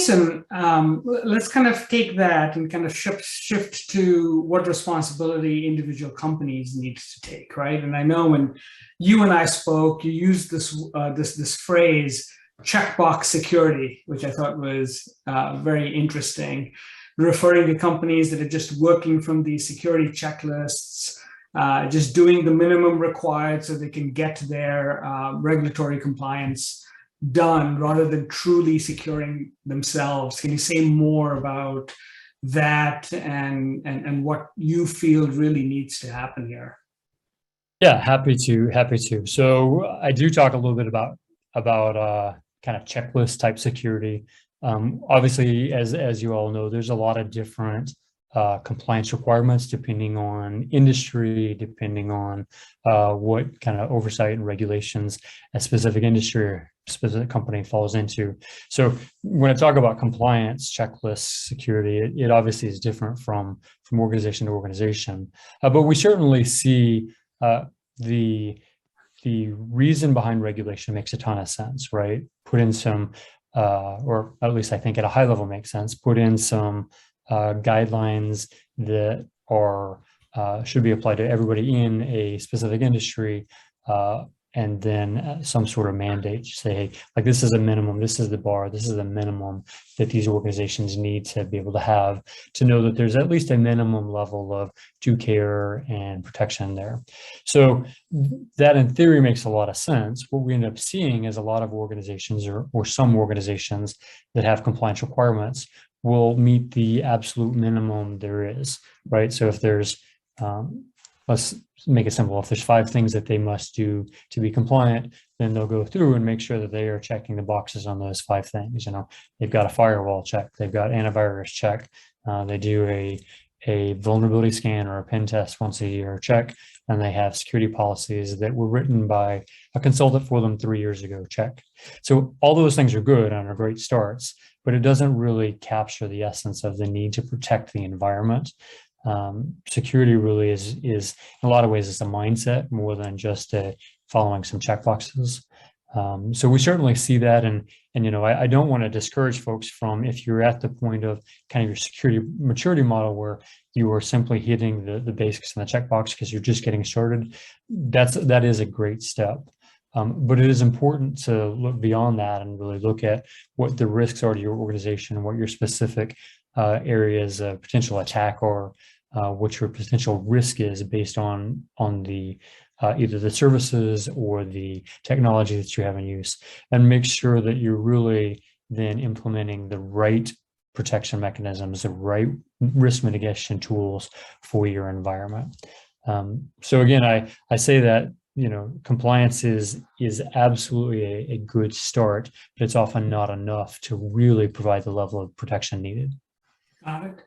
Jason, let's kind of take that and kind of shift to what responsibility individual companies need to take, right? And I know when you and I spoke, you used this phrase, checkbox security, which I thought was very interesting, referring to companies that are just working from these security checklists, just doing the minimum required so they can get their regulatory compliance done rather than truly securing themselves. Can you say more about that and what you feel really needs to happen here? Yeah, happy to. So I do talk a little bit about kind of checklist type security. Obviously, as you all know, there's a lot of different compliance requirements depending on industry, depending on what kind of oversight and regulations a specific industry or specific company falls into. So when I talk about compliance, checklist, security, it obviously is different from organization to organization. But we certainly see the reason behind regulation makes a ton of sense, right? Put in some, or at least I think at a high level makes sense, put in some guidelines that are should be applied to everybody in a specific industry, and then some sort of mandate, say, hey, like this is a minimum, this is the bar, this is the minimum that these organizations need to be able to have to know that there's at least a minimum level of due care and protection there. So that in theory makes a lot of sense. What we end up seeing is a lot of organizations or some organizations that have compliance requirements will meet the absolute minimum there is, right? So if there's, let's make it simple. If there's 5 things that they must do to be compliant, then they'll go through and make sure that they are checking the boxes on those 5 things. You know, they've got a firewall check, they've got antivirus check, they do a vulnerability scan or a pen test once a year check, and they have security policies that were written by a consultant for them 3 years ago check. So all those things are good and are great starts, but it doesn't really capture the essence of the need to protect the environment. Security really is in a lot of ways it's a mindset more than just following some checkboxes. So we certainly see that, and you know, I don't want to discourage folks from, if you're at the point of kind of your security maturity model where you are simply hitting the basics in the checkbox because you're just getting started, that is a great step. But it is important to look beyond that and really look at what the risks are to your organization and what your specific areas of potential attack are, what your potential risk is based on the either the services or the technology that you have in use, and make sure that you're really then implementing the right protection mechanisms, the right risk mitigation tools for your environment. So again, I say that, you know, compliance is absolutely a good start, but it's often not enough to really provide the level of protection needed. Got it.